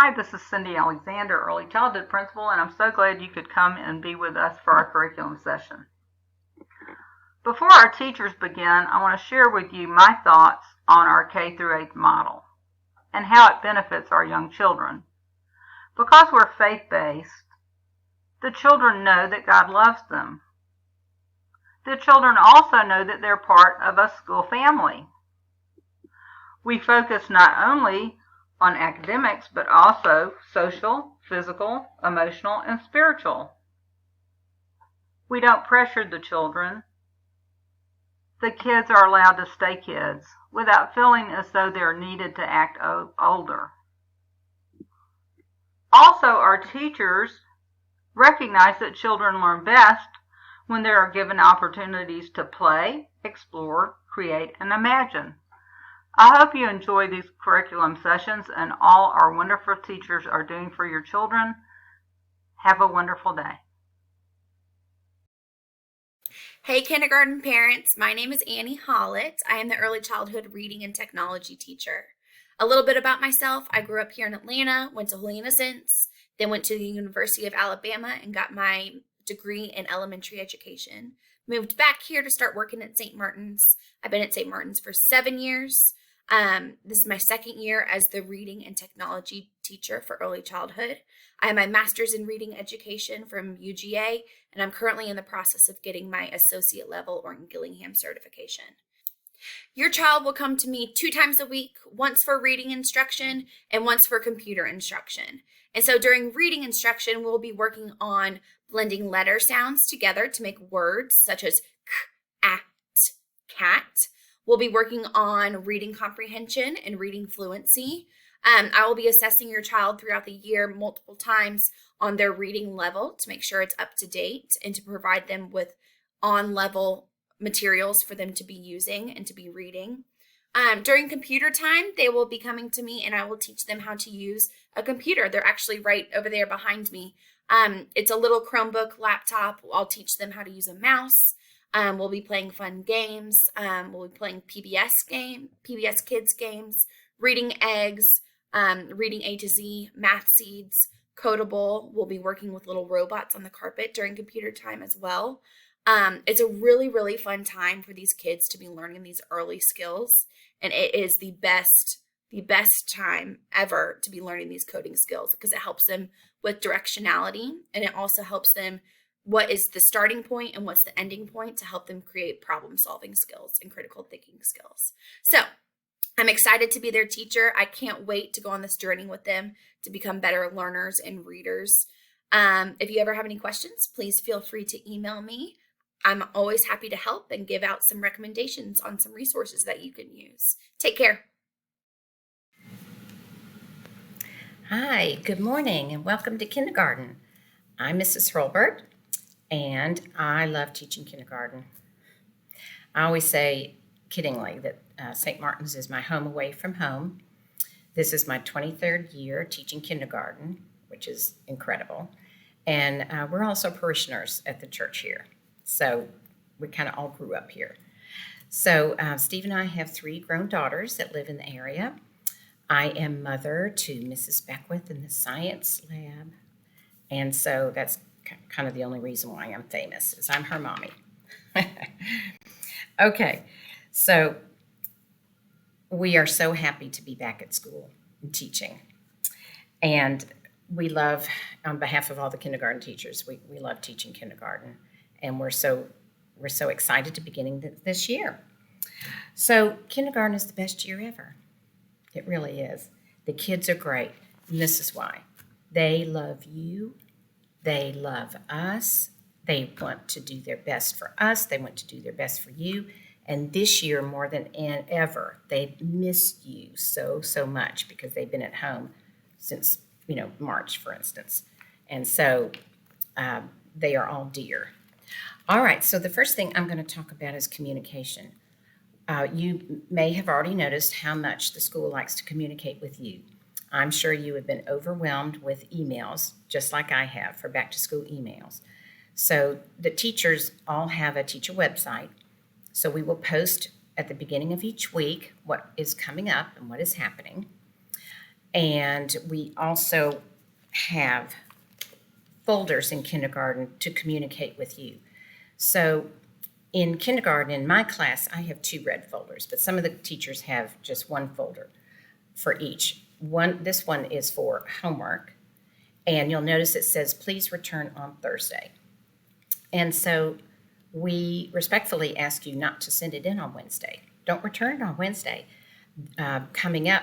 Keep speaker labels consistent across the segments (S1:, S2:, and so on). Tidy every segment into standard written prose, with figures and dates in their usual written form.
S1: Hi, this is Cindy Alexander, Early Childhood Principal, and I'm so glad you could come and be with us for our curriculum session. Before our teachers begin, I want to share with you my thoughts on our K through 8 model and how it benefits our young children. Because we're faith-based, the children know that God loves them. The children also know that they're part of a school family. We focus not only on academics, but also social, physical, emotional, and spiritual. We don't pressure the children. The kids are allowed to stay kids without feeling as though they're needed to act older. Also, our teachers recognize that children learn best when they are given opportunities to play, explore, create, and imagine. I hope you enjoy these curriculum sessions and all our wonderful teachers are doing for your children. Have a wonderful day.
S2: Hey kindergarten parents, my name is Annie Hollett. I am the early childhood reading and technology teacher. A little bit about myself, I grew up here in Atlanta, went to Holy Innocents, then went to the University of Alabama and got my degree in elementary education. Moved back here to start working at St. Martin's. I've been at St. Martin's for 7 years. This is my second year as the reading and technology teacher for early childhood. I have my master's in reading education from UGA, and I'm currently in the process of getting my associate level or Gillingham certification. Your child will come to me 2 times a week, once for reading instruction and once for computer instruction. And so during reading instruction, we'll be working on blending letter sounds together to make words such as k, at, cat. We'll be working on reading comprehension and reading fluency. I will be assessing your child throughout the year multiple times on their reading level to make sure it's up to date and to provide them with on-level materials for them to be using and to be reading. During computer time, they will be coming to me and I will teach them how to use a computer. They're actually right over there behind me. It's a little Chromebook laptop. I'll teach them how to use a mouse. We'll be playing fun games. We'll be playing PBS Kids games, reading eggs, reading A to Z, math seeds, Codable. We'll be working with little robots on the carpet during computer time as well. It's a really, really fun time for these kids to be learning these early skills. And it is the best time ever to be learning these coding skills because it helps them with directionality. And it also helps them what is the starting point and what's the ending point to help them create problem-solving skills and critical thinking skills. So I'm excited to be their teacher. I can't wait to go on this journey with them to become better learners and readers. If you ever have any questions, please feel free to email me. I'm always happy to help and give out some recommendations on some resources that you can use. Take care.
S3: Hi, good morning, and welcome to kindergarten. I'm Mrs. Hurlbert, and I love teaching kindergarten. I always say, kiddingly, that St. Martin's is my home away from home. This is my 23rd year teaching kindergarten, which is incredible. And we're also parishioners at the church here. So we kind of all grew up here. So Steve and I have 3 grown daughters that live in the area. I am mother to Mrs. Beckwith in the science lab. And so that's kind of the only reason why I'm famous, is I'm her mommy. Okay, so we are so happy to be back at school and teaching. And we love, on behalf of all the kindergarten teachers, we love teaching kindergarten. And we're so excited to beginning this year. So kindergarten is the best year ever. It really is. The kids are great, and this is why. They love you. They love us. They want to do their best for us. They want to do their best for you. And this year, more than ever, they miss you so much because they've been at home since, March, for instance. And so they are all dear. All right, so the first thing I'm going to talk about is communication. You may have already noticed how much the school likes to communicate with you. I'm sure you have been overwhelmed with emails, just like I have, for back-to-school emails. So the teachers all have a teacher website. So we will post at the beginning of each week what is coming up and what is happening. And we also have folders in kindergarten to communicate with you. So in kindergarten, in my class, I have 2 red folders, but some of the teachers have just 1 folder for each. This one is for homework, and you'll notice it says, please return on Thursday. And so we respectfully ask you not to send it in on Wednesday. Don't return it on Wednesday. Coming up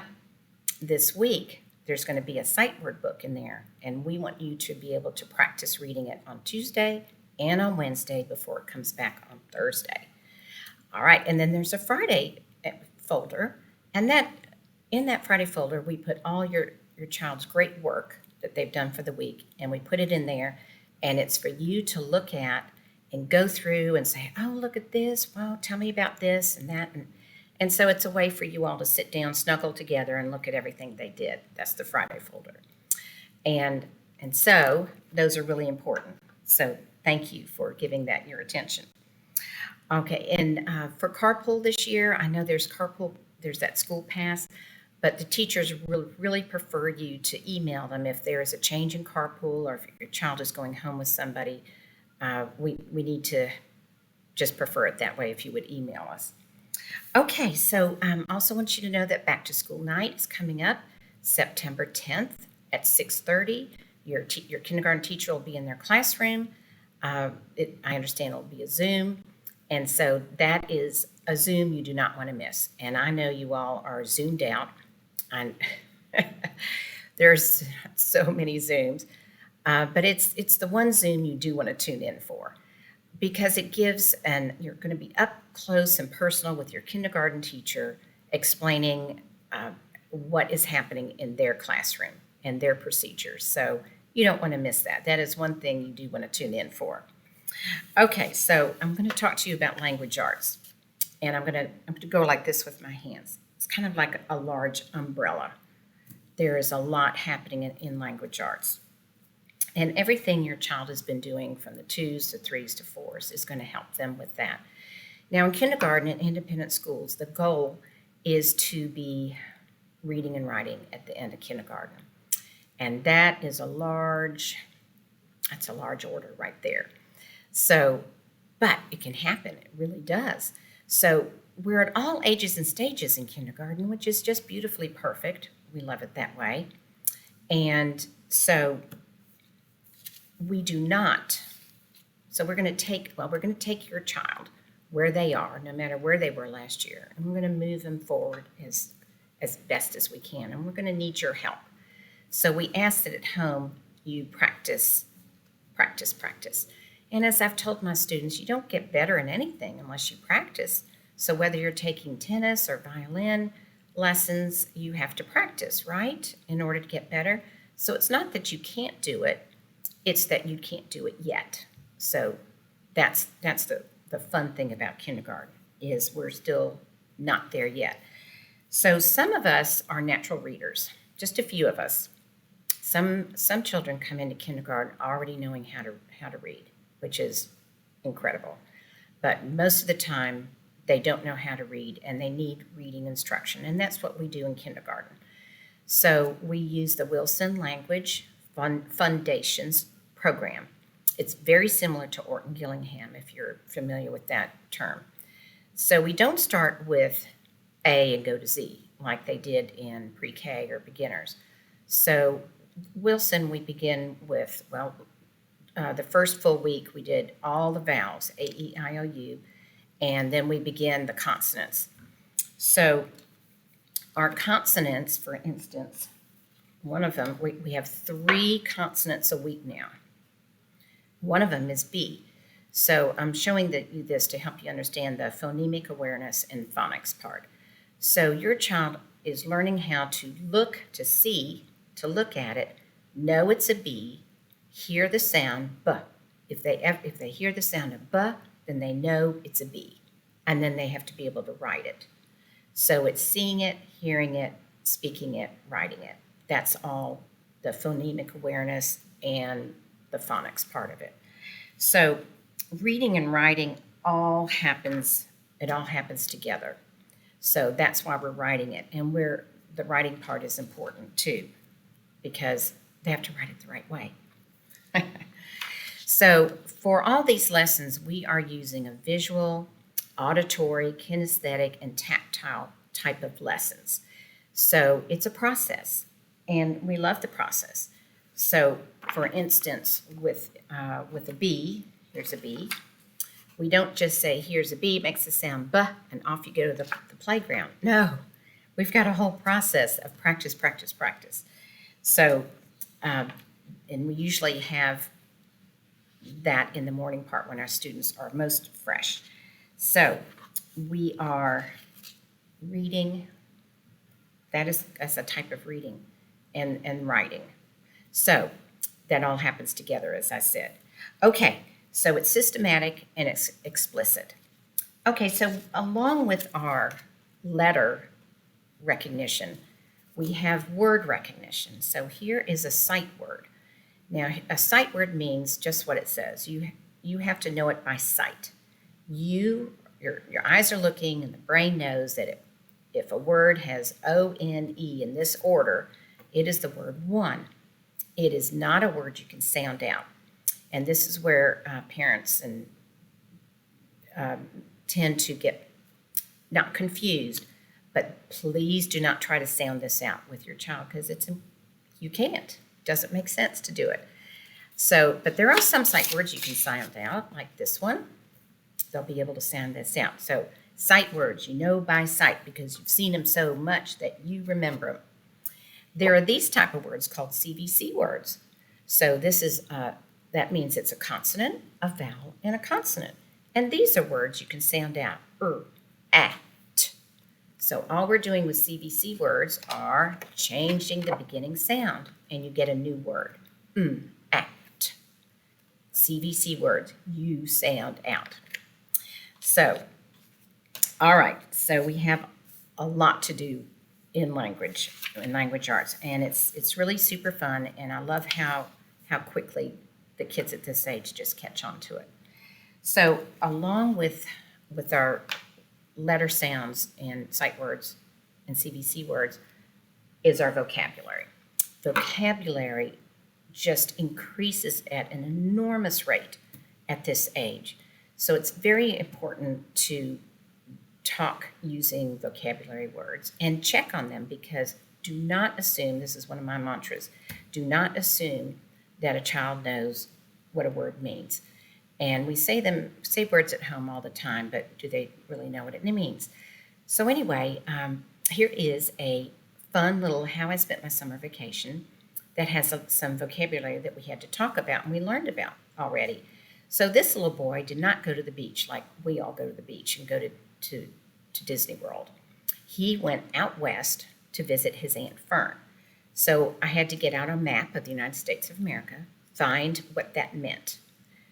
S3: this week, there's going to be a sight word book in there, and we want you to be able to practice reading it on Tuesday and on Wednesday before it comes back on Thursday. All right, and then there's a Friday folder, and in that Friday folder, we put all your child's great work that they've done for the week, and we put it in there, and it's for you to look at and go through and say, oh, look at this. Well, tell me about this and that. And so it's a way for you all to sit down, snuggle together, and look at everything they did. That's the Friday folder. And so those are really important. So thank you for giving that your attention. Okay, and for carpool this year, I know there's that school pass, but the teachers really prefer you to email them if there is a change in carpool or if your child is going home with somebody. We need to just prefer it that way if you would email us. Okay, so I also want you to know that back to school night is coming up September 10th at 6:30. Your kindergarten teacher will be in their classroom. I understand it'll be a Zoom. And so that is a Zoom you do not want to miss. And I know you all are Zoomed out. There's so many Zooms. But it's the one Zoom you do want to tune in for, because it gives, and you're going to be up close and personal with your kindergarten teacher explaining what is happening in their classroom and their procedures. So you don't want to miss that. That is one thing you do want to tune in for. Okay, so I'm going to talk to you about language arts, and I'm going to go like this with my hands. It's kind of like a large umbrella. There is a lot happening in language arts. And everything your child has been doing from the 2s to 3s to 4s is going to help them with that. Now in kindergarten and independent schools, the goal is to be reading and writing at the end of kindergarten. And that is a large order right there. So, but it can happen, it really does. So we're at all ages and stages in kindergarten, which is just beautifully perfect. We love it that way. And so we do not. So we're going to take your child where they are, no matter where they were last year, and we're going to move them forward as best as we can, and we're going to need your help. So we ask that at home you practice. And as I've told my students, you don't get better in anything unless you practice. So whether you're taking tennis or violin lessons, you have to practice, right, in order to get better. So it's not that you can't do it, it's that you can't do it yet. So that's the fun thing about kindergarten, is we're still not there yet. So some of us are natural readers, just a few of us. Some children come into kindergarten already knowing how to read, which is incredible. But most of the time, they don't know how to read, and they need reading instruction, and that's what we do in kindergarten. So we use the Wilson Language Foundations program. It's very similar to Orton Gillingham, if you're familiar with that term. So we don't start with A and go to Z like they did in pre-K or beginners. So Wilson, we begin with, the first full week we did all the vowels, A, E, I, O, U, and then we begin the consonants. So our consonants, for instance, one of them, we have 3 consonants a week now. One of them is B. So I'm showing you this to help you understand the phonemic awareness and phonics part. So your child is learning how to look, to see, to look at it, know it's a B, hear the sound B. If they hear the sound of B, then they know it's a B, and then they have to be able to write it. So it's seeing it, hearing it, speaking it, writing it. That's all the phonemic awareness and the phonics part of it. So reading and writing it all happens together. So that's why we're writing it. And the writing part is important too, because they have to write it the right way. So for all these lessons, we are using a visual, auditory, kinesthetic, and tactile type of lessons. So it's a process, and we love the process. So for instance, with a bee, here's a bee. We don't just say, here's a bee, makes the sound buh, and off you go to the playground. No, we've got a whole process of practice, practice, practice. So, and we usually have that in the morning part when our students are most fresh. So we are reading, that's a type of reading, and writing. So that all happens together, as I said. Okay, so it's systematic and it's explicit. Okay, so along with our letter recognition, we have word recognition. So here is a sight word. Now, a sight word means just what it says. You have to know it by sight. Your eyes are looking, and the brain knows that if a word has O-N-E in this order, it is the word one. It is not a word you can sound out. And this is where parents tend to get not confused, but please do not try to sound this out with your child, because you can't. Doesn't make sense to do it. So, but there are some sight words you can sound out, like this one. They'll be able to sound this out. So sight words, you know by sight because you've seen them so much that you remember them. There are these type of words called CVC words. So this is, that means it's a consonant, a vowel, and a consonant. And these are words you can sound out, at. So all we're doing with CVC words are changing the beginning sound, and you get a new word, at. CVC words, you sound out. So, all right, so we have a lot to do in language arts, and it's really super fun, and I love how quickly the kids at this age just catch on to it. So along with our letter sounds and sight words and CVC words is our vocabulary. Vocabulary just increases at an enormous rate at this age. So it's very important to talk using vocabulary words and check on them, because do not assume, this is one of my mantras, do not assume that a child knows what a word means. And we say words at home all the time, but do they really know what it means? So anyway, here is a fun little how I spent my summer vacation that has some vocabulary that we had to talk about and we learned about already. So this little boy did not go to the beach like we all go to the beach and go to Disney World. He went out west to visit his Aunt Fern. So I had to get out a map of the United States of America, find what that meant.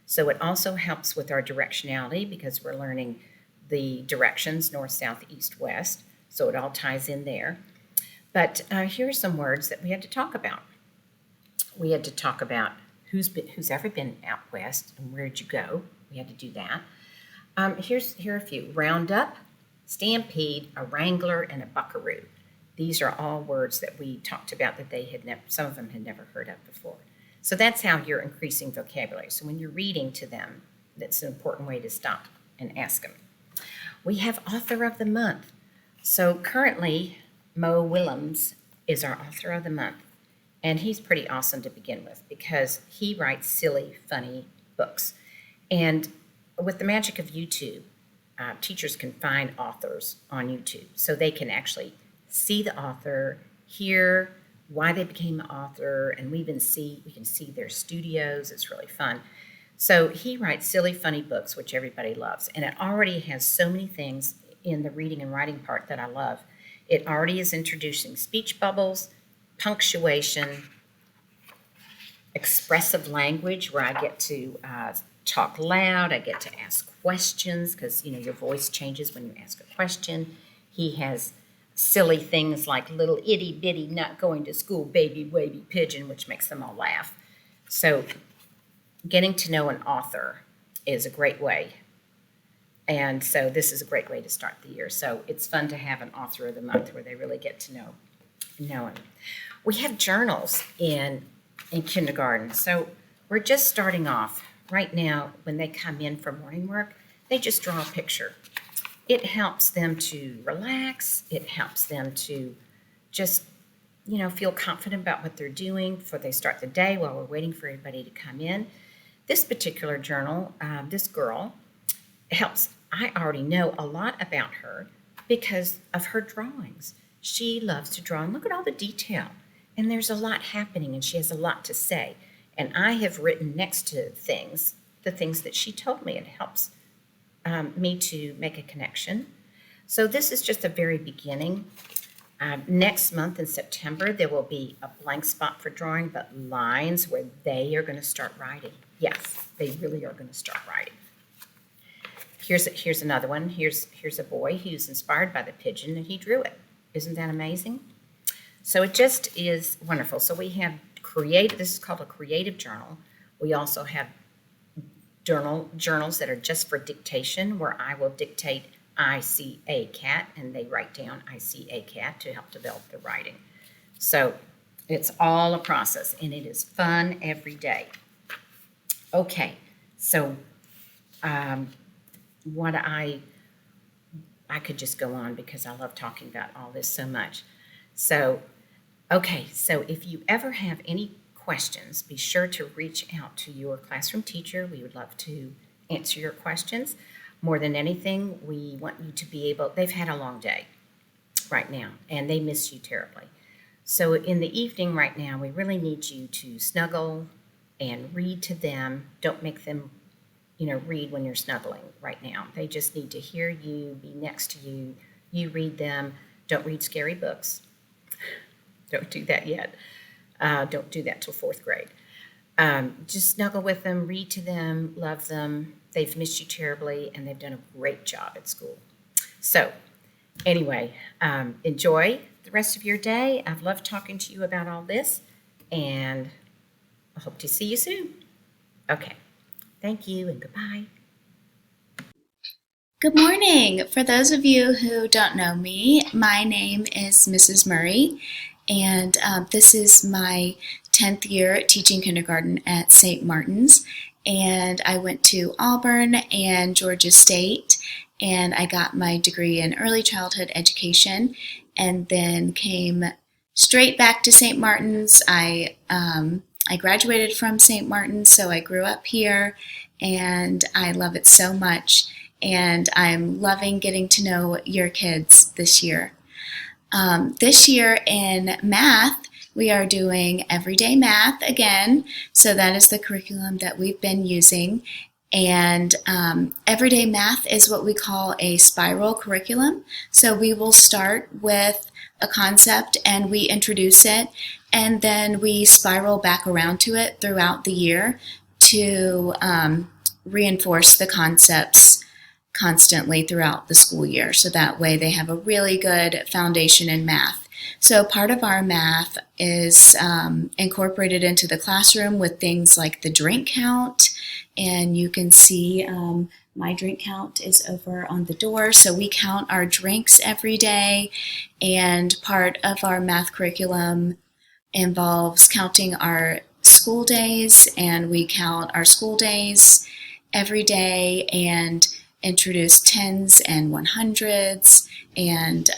S3: So it also helps with our directionality because we're learning the directions, north, south, east, west. So it all ties in there. But here are some words that we had to talk about. We had to talk about who's ever been out west and where'd you go. We had to do that. Here are a few. Roundup, stampede, a wrangler, and a buckaroo. These are all words that we talked about that some of them had never heard of before. So that's how you're increasing vocabulary. So when you're reading to them, that's an important way to stop and ask them. We have Author of the Month. So currently, Mo Willems is our Author of the Month. And he's pretty awesome to begin with because he writes silly, funny books. And with the magic of YouTube, teachers can find authors on YouTube. So they can actually see the author, hear why they became an author, and we can see their studios. It's really fun. So he writes silly, funny books, which everybody loves. And it already has so many things in the reading and writing part that I love. It already is introducing speech bubbles, punctuation, expressive language, where I get to talk loud. I get to ask questions because, your voice changes when you ask a question. He has silly things like little itty bitty not going to school baby wavy pigeon, which makes them all laugh. So getting to know an author is a great way. And so this is a great way to start the year. So it's fun to have an Author of the Month where they really get to know knowing. We have journals in kindergarten, so we're just starting off. Right now, when they come in for morning work, they just draw a picture. It helps them to relax. It helps them to just, feel confident about what they're doing before they start the day while we're waiting for everybody to come in. This particular journal, this girl, helps. I already know a lot about her because of her drawings. She loves to draw, and look at all the detail. And there's a lot happening, and she has a lot to say. And I have written next to things, the things that she told me. It helps me to make a connection. So this is just a very beginning. Next month in September, there will be a blank spot for drawing, but lines where they are going to start writing. Yes, they really are going to start writing. Here's another one. Here's a boy who's inspired by the pigeon, and he drew it. Isn't that amazing? So it just is wonderful. So we have this is called a creative journal. We also have journals that are just for dictation, where I will dictate I see a cat, and they write down I see a cat to help develop the writing. So it's all a process, and it is fun every day. Okay, so what I could just go on because I love talking about all this so much. So if you ever have any questions, be sure to reach out to your classroom teacher. We would love to answer your questions. More than anything, we want you to be able, they've had a long day right now, and they miss you terribly. So in the evening right now, we really need you to snuggle and read to them. Don't make them, read when you're snuggling right now. They just need to hear you, be next to you. You read them. Don't read scary books. Don't do that yet. Don't do that till 4th grade. Just snuggle with them, read to them, love them. They've missed you terribly, and they've done a great job at school. So anyway, enjoy the rest of your day. I've loved talking to you about all this, and I hope to see you soon. Okay. Thank you, and goodbye.
S4: Good morning. For those of you who don't know me, my name is Mrs. Murray, and this is my 10th year teaching kindergarten at St. Martin's. And I went to Auburn and Georgia State, and I got my degree in early childhood education, and then came straight back to St. Martin's. I graduated from St. Martin's, so I grew up here, and I love it so much, and I'm loving getting to know your kids this year. This year in math, we are doing everyday math again, so that is the curriculum that we've been using. And everyday math is what we call a spiral curriculum. So we will start with a concept and we introduce it, and then we spiral back around to it throughout the year to reinforce the concepts constantly throughout the school year. So that way they have a really good foundation in math. So part of our math is incorporated into the classroom with things like the drink count, and you can see my drink count is over on the door. So we count our drinks every day, and part of our math curriculum involves counting our school days, and we count our school days every day and introduce tens and 100s and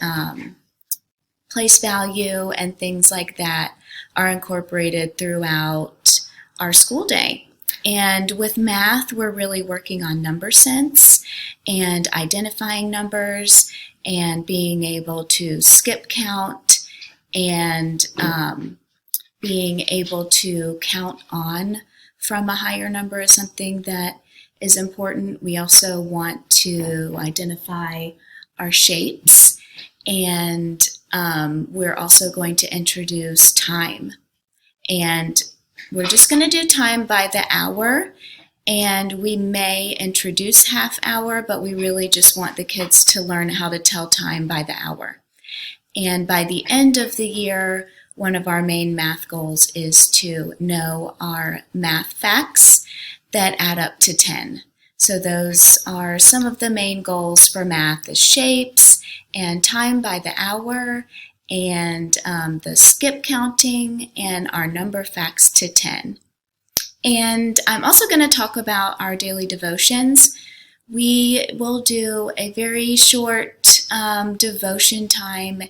S4: place value and things like that are incorporated throughout our school day. And with math, we're really working on number sense and identifying numbers and being able to skip count and being able to count on from a higher number is something that is important. We also want to identify our shapes, and we're also going to introduce time. And we're just going to do time by the hour, and we may introduce half hour, but we really just want the kids to learn how to tell time by the hour. And by the end of the year, one of our main math goals is to know our math facts that add up to 10. So those are some of the main goals for math: is shapes and time by the hour and the skip counting, and our number facts to 10. And I'm also going to talk about our daily devotions. We will do a very short devotion time.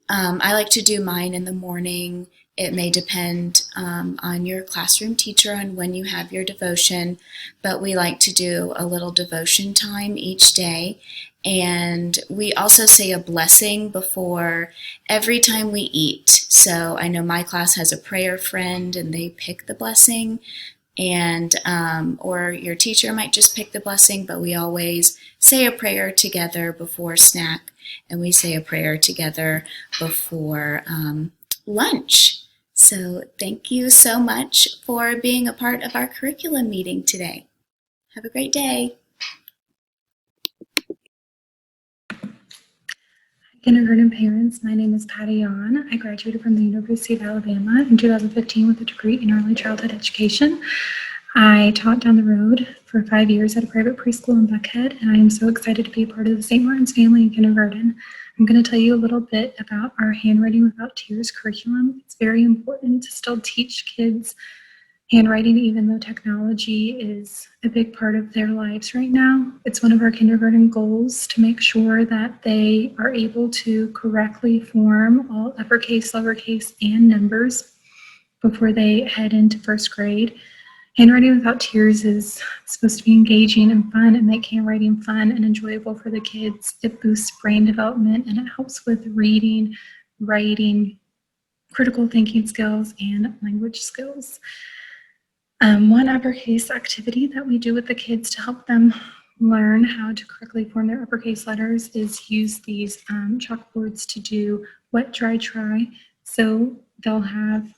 S4: I like to do mine in the morning. It may depend on your classroom teacher on when you have your devotion, but we like to do a little devotion time each day. And we also say a blessing before every time we eat. So I know my class has a prayer friend and they pick the blessing, and or your teacher might just pick the blessing, but we always say a prayer together before snack, and we say a prayer together before lunch. So thank you so much for being a part of our curriculum meeting today. Have a great day.
S5: Kindergarten parents, my name is Patty Yon. I graduated from the University of Alabama in 2015 with a degree in early childhood education. I taught down the road for 5 years at a private preschool in Buckhead, and I am so excited to be a part of the St. Martin's family in kindergarten. I'm going to tell you a little bit about our Handwriting Without Tears curriculum. It's very important to still teach kids handwriting, even though technology is a big part of their lives right now. It's one of our kindergarten goals to make sure that they are able to correctly form all uppercase, lowercase, and numbers before they head into first grade. Handwriting Without Tears is supposed to be engaging and fun and make handwriting fun and enjoyable for the kids. It boosts brain development and it helps with reading, writing, critical thinking skills, and language skills. One uppercase activity that we do with the kids to help them learn how to correctly form their uppercase letters is use these chalkboards to do wet, dry, try. So they'll have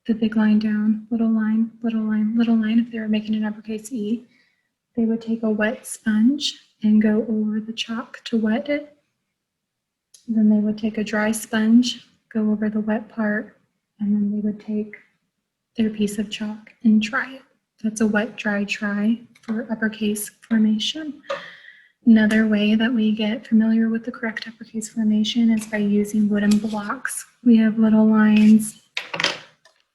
S5: the big line down, little line, little line, little line. If they were making an uppercase E, they would take a wet sponge and go over the chalk to wet it. Then they would take a dry sponge, go over the wet part, and then they would take their piece of chalk and try it. That's a wet, dry, try for uppercase formation. Another way that we get familiar with the correct uppercase formation is by using wooden blocks. We have little lines,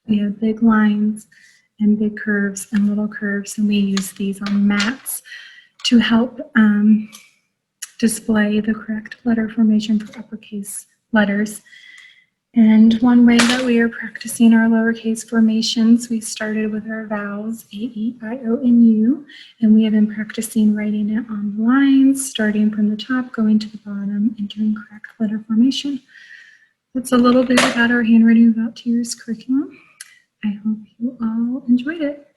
S5: we have big lines, and big curves and little curves, and we use these on mats to help display the correct letter formation for uppercase letters. And one way that we are practicing our lowercase formations, we started with our vowels, A, E, I, O, and U, and we have been practicing writing it on the lines, starting from the top, going to the bottom, and doing correct letter formation. That's a little bit about our Handwriting Without Tears curriculum. I hope you all enjoyed it.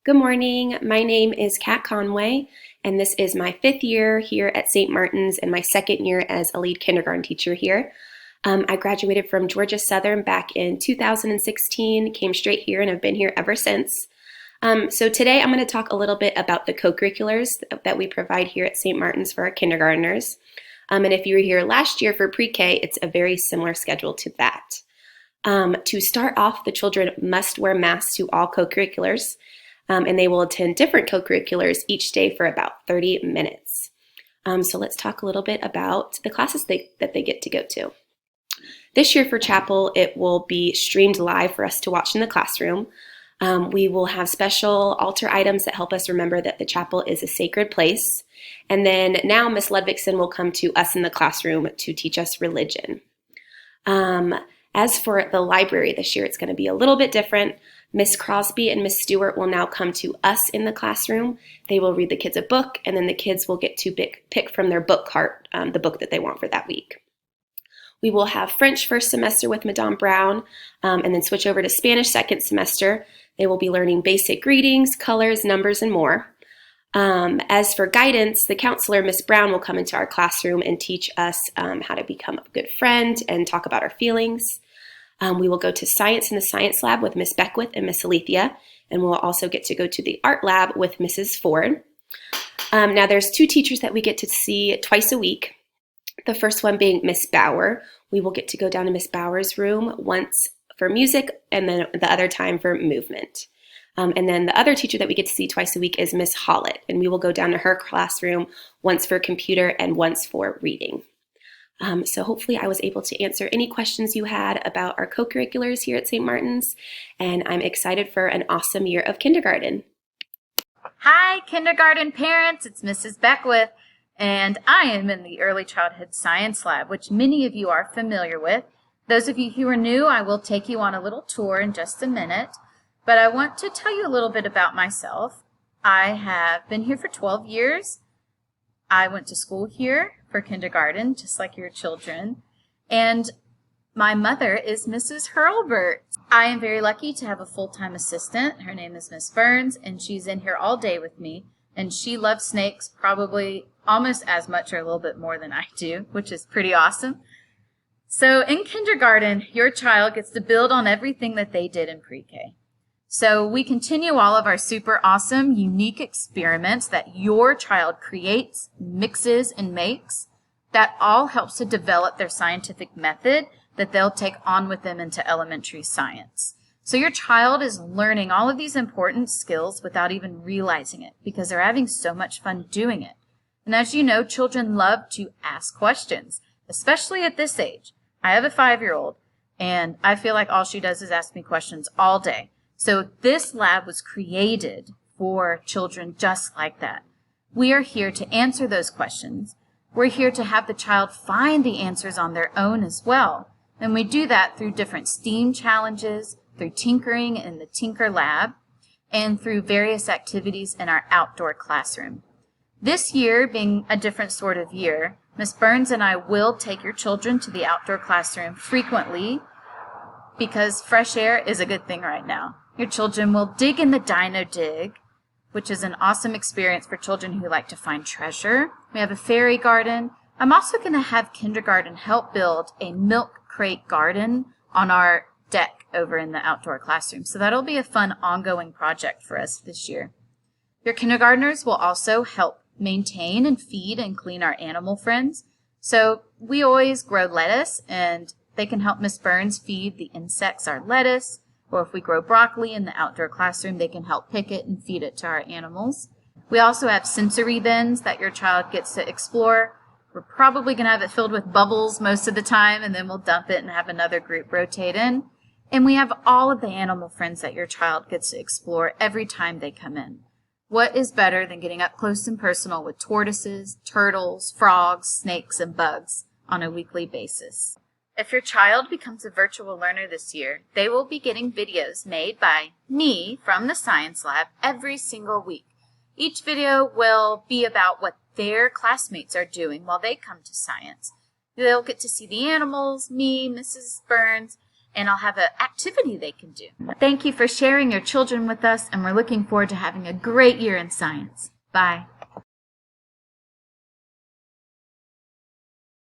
S6: Good morning. My name is Kat Conway, and this is my 5th year here at St. Martin's and my 2nd year as a lead kindergarten teacher here. I graduated from Georgia Southern back in 2016, came straight here, and have been here ever since. So today I'm going to talk a little bit about the co-curriculars that we provide here at St. Martin's for our kindergartners. And if you were here last year for pre-K, it's a very similar schedule to that. To start off, the children must wear masks to all co-curriculars, and they will attend different co-curriculars each day for about 30 minutes. So let's talk a little bit about the classes that they get to go to. This year for chapel, it will be streamed live for us to watch in the classroom. We will have special altar items that help us remember that the chapel is a sacred place. And then now Miss Ludvigson will come to us in the classroom to teach us religion. As for the library this year, it's going to be a little bit different. Miss Crosby and Miss Stewart will now come to us in the classroom. They will read the kids a book, and then the kids will get to pick from their book cart the book that they want for that week. We will have French first semester with Madame Brown, and then switch over to Spanish second semester. They will be learning basic greetings, colors, numbers, and more. As for guidance, the counselor, Miss Brown, will come into our classroom and teach us how to become a good friend and talk about our feelings. We will go to science in the science lab with Miss Beckwith and Miss Alethea, and we'll also get to go to the art lab with Mrs. Ford. Now there's 2 teachers that we get to see twice a week. The first one being Miss Bauer. We will get to go down to Miss Bauer's room once for music and then the other time for movement. And then the other teacher that we get to see twice a week is Miss Hollett, and we will go down to her classroom once for computer and once for reading. So hopefully I was able to answer any questions you had about our co-curriculars here at St. Martin's, and I'm excited for an awesome year of kindergarten.
S7: Hi, kindergarten parents. It's Mrs. Beckwith, and I am in the Early Childhood Science Lab, which many of you are familiar with. Those of you who are new, I will take you on a little tour in just a minute, but I want to tell you a little bit about myself. I have been here for 12 years. I went to school here for kindergarten, just like your children, and my mother is Mrs. Hurlbert. I am very lucky to have a full-time assistant. Her name is Miss Burns, and she's in here all day with me, and she loves snakes probably almost as much or a little bit more than I do, which is pretty awesome. So in kindergarten, your child gets to build on everything that they did in pre-K. So we continue all of our super awesome, unique experiments that your child creates, mixes, and makes. That all helps to develop their scientific method that they'll take on with them into elementary science. So your child is learning all of these important skills without even realizing it because they're having so much fun doing it. And as you know, children love to ask questions, especially at this age. I have a 5-year-old, and I feel like all she does is ask me questions all day. So this lab was created for children just like that. We are here to answer those questions. We're here to have the child find the answers on their own as well. And we do that through different STEAM challenges, through tinkering in the Tinker Lab, and through various activities in our outdoor classroom. This year being a different sort of year, Ms. Burns and I will take your children to the outdoor classroom frequently because fresh air is a good thing right now. Your children will dig in the Dino Dig, which is an awesome experience for children who like to find treasure. We have a fairy garden. I'm also going to have kindergarten help build a milk crate garden on our deck over in the outdoor classroom. So that'll be a fun ongoing project for us this year. Your kindergartners will also help maintain and feed and clean our animal friends. So we always grow lettuce, and they can help Miss Burns feed the insects our lettuce. Or if we grow broccoli in the outdoor classroom, they can help pick it and feed it to our animals. We also have sensory bins that your child gets to explore. We're probably going to have it filled with bubbles most of the time, and then we'll dump it and have another group rotate in. And we have all of the animal friends that your child gets to explore every time they come in. What is better than getting up close and personal with tortoises, turtles, frogs, snakes, and bugs on a weekly basis? If your child becomes a virtual learner this year, they will be getting videos made by me from the Science Lab every single week. Each video will be about what their classmates are doing while they come to science. They'll get to see the animals, me, Mrs. Burns, and I'll have an activity they can do. Thank you for sharing your children with us, and we're looking forward to having a great year in science. Bye.